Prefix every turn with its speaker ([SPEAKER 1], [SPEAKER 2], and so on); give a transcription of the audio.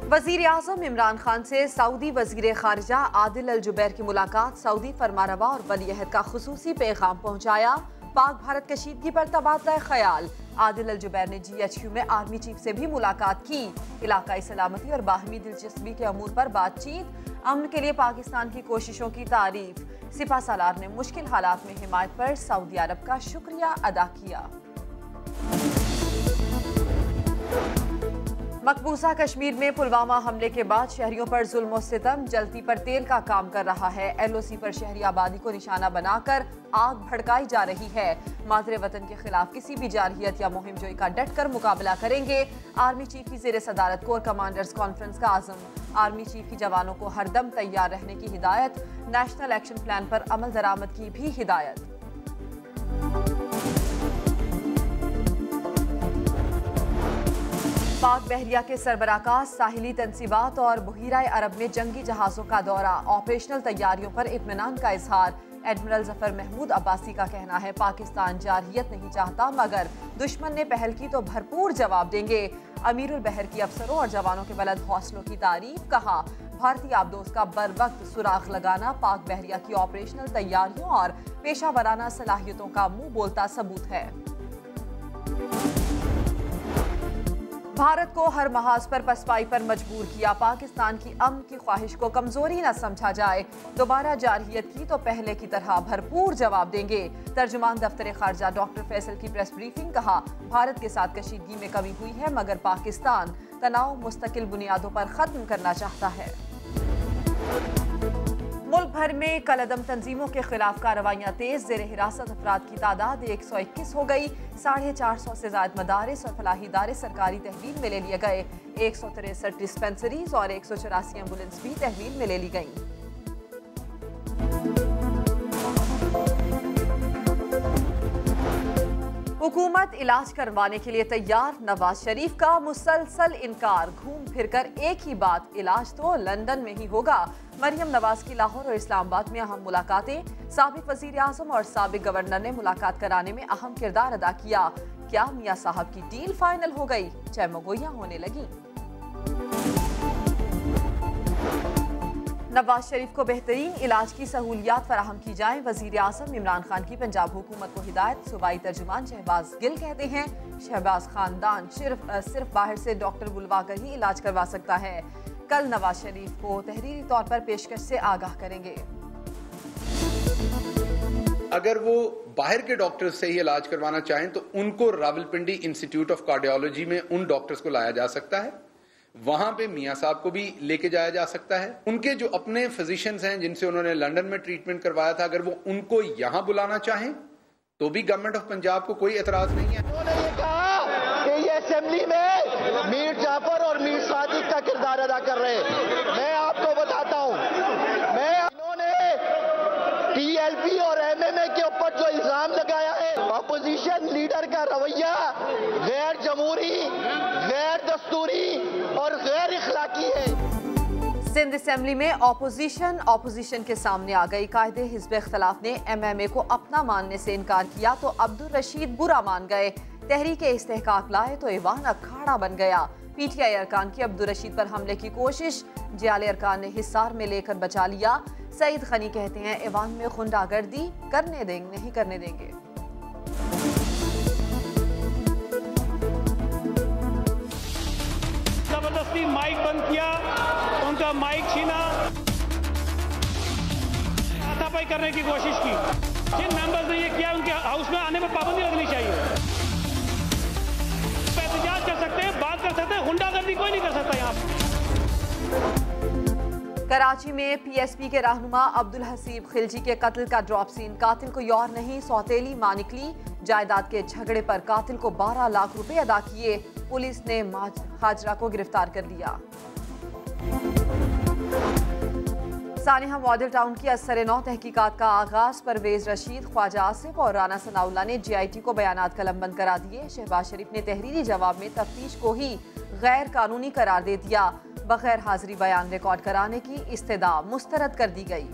[SPEAKER 1] वज़ीर आज़म इमरान खान से सऊदी वज़ीर ख़ारिजा आदिल अल जुबैर की मुलाकात, सऊदी फरमारवा और वलीअहद का खुसूसी पैगाम पहुँचाया। पाक भारत कशीदगी पर तबादला ख्याल, आदिल अल जुबैर ने GHQ में आर्मी चीफ से भी मुलाकात की। इलाकाई सलामती और बाहमी दिलचस्पी के अमूर पर बातचीत, अमन के लिए पाकिस्तान की कोशिशों की तारीफ। सिपा सालार ने मुश्किल हालात में हिमायत पर सऊदी अरब का शुक्रिया अदा किया। मकबूजा कश्मीर में पुलवामा हमले के बाद शहरियों पर जुल्म और सितम, जलती पर तेल का काम कर रहा है। LOC पर शहरी आबादी को निशाना बनाकर आग भड़काई जा रही है। मादरे वतन के खिलाफ किसी भी जारहियत या मुहिम जोई का डट कर मुकाबला करेंगे। आर्मी चीफ की जेर सदारत कोर कमांडर्स कॉन्फ्रेंस का आज़म, आर्मी चीफ की जवानों को हरदम तैयार रहने की हिदायत। नेशनल एक्शन प्लान पर अमल दरामद की भी हिदायत। पाक बहरिया के सरबराह का साहिली तनसीबात और बहीरा अरब में जंगी जहाज़ों का दौरा, ऑपरेशनल तैयारियों पर इत्मीनान का इजहार। एडमिरल जफर महमूद अब्बासी का कहना है पाकिस्तान जारहियत नहीं चाहता, मगर दुश्मन ने पहल की तो भरपूर जवाब देंगे। अमीरुल बहर की अफसरों और जवानों के बुलंद हौसलों की तारीफ, कहा भारतीय आबदोज का बर वक्त सुराख लगाना पाक बहरिया की ऑपरेशनल तैयारियों और पेशा वराना सलाहियतों का मुंह बोलता सबूत है। भारत को हर महाज पर पसपाई पर मजबूर किया, पाकिस्तान की अमन की ख्वाहिश को कमजोरी न समझा जाए। दोबारा जारहियत की तो पहले की तरह भरपूर जवाब देंगे। तर्जुमान दफ्तर खारजा डॉक्टर फैसल की प्रेस ब्रीफिंग, कहा भारत के साथ कशीदगी में कमी हुई है, मगर पाकिस्तान तनाव मुस्तकिल बुनियादों पर खत्म करना चाहता है। मुल्क भर में कलअदम तंजीमों के खिलाफ कार्रवाइयां तेज, जेर हिरासत अफराद की तादाद 121 हो गई। 450 से ज्यादा मदारिस और फलाही इदारे सरकारी तहवील में ले लिए गए। 163 डिस्पेंसरीज और 184 एम्बुलेंस भी तहवील में ले ली गई। हुकूमत इलाज करवाने के लिए तैयार, नवाज शरीफ का मुसलसल इनकार। घूम फिरकर एक ही बात, इलाज तो लंदन में ही होगा। मरियम नवाज की लाहौर और इस्लामाबाद में अहम मुलाकातें, साबिक वजीर आजम और साबिक गवर्नर ने मुलाकात कराने में अहम किरदार अदा किया। क्या मियां साहब की डील फाइनल हो गई? चहमगोइयां होने लगी। नवाज शरीफ को बेहतरीन इलाज की सहूलियात फराहम की जाए, वजीर आजम इमरान खान की पंजाब हुकूमत को हिदायत। सूबाई तर्जुमान शहबाज गिल कहते हैं शहबाज खानदान सिर्फ बाहर से डॉक्टर बुलवा कर ही इलाज करवा सकता है। कल नवाज शरीफ को तहरीरी तौर पर पेशकश से आगाह करेंगे।
[SPEAKER 2] अगर वो बाहर के डॉक्टर्स से ही इलाज करवाना चाहें तो उनको रावलपिंडी इंस्टीट्यूट ऑफ कार्डियोलॉजी में उन डॉक्टर्स को लाया जा सकता है। वहां पे मियां साहब को भी लेके जाया जा सकता है। उनके जो अपने फिजिशियंस हैं जिनसे उन्होंने लंदन में ट्रीटमेंट करवाया था, अगर वो उनको यहां बुलाना चाहें तो भी गवर्नमेंट ऑफ पंजाब को कोई एतराज नहीं है।
[SPEAKER 3] उन्होंने ये कहा कि ये असेंबली में मीर जाफर और मीर सादिक का किरदार अदा कर रहे हैं। मैं आपको बताता हूं, इन्होंने TLP और MMA के ऊपर जो इल्जाम लगाया है, अपोजिशन लीडर का रवैया गैर जमहूरी, गैर दस्तूरी और गैर इखलाकी है।
[SPEAKER 1] सिंध असेंबली में ऑपोजिशन के सामने आ गई। कायदे हिज़्ब इख्तिलाफ ने MMA को अपना मानने से इनकार किया तो अब्दुल रशीद बुरा मान गए। तहरीक इस्तेहकाक लाए तो ईवान अखाड़ा बन गया। PTI अरकान की अब्दुल रशीद पर हमले की कोशिश, जियाले अरकान ने हिसार में लेकर बचा लिया। सईद खनी कहते हैं ईवान में गुंडागर्दी नहीं करने देंगे।
[SPEAKER 4] जबरदस्ती माइक बंद किया, उनका माइक छीना, हाथापाई करने की कोशिश की। जिन मेंबर्स ने ये किया उनके हाउस में आने में पाबंदी लगनी चाहिए। एहतजाज कर सकते हैं, बात कर सकते हैं, गुंडागर्दी कोई नहीं कर सकता यहाँ पे।
[SPEAKER 1] कराची में PSP के रहनुमा अब्दुल हसीब खिलजी के कत्ल का ड्रॉप सीन, कातिल को और नहीं सौतेली मां निकली। जायदाद के झगड़े पर कातिल को 12 लाख रुपए अदा किए। पुलिस ने हाजरा को गिरफ्तार कर लिया। सानिहा मॉडल टाउन की असर-ए-नौ तहकीकात का आगाज, परवेज रशीद, ख्वाजा आसिफ और राना सनाउल्लाह ने GIT को बयानात कलमबंद करा दिए। शहबाज शरीफ ने तहरीरी जवाब में तफ्तीश को ही गैर कानूनी करार दे दिया। बगैर हाजिरी बयान रिकॉर्ड कराने की इस्तदा मुस्तरद कर दी गई।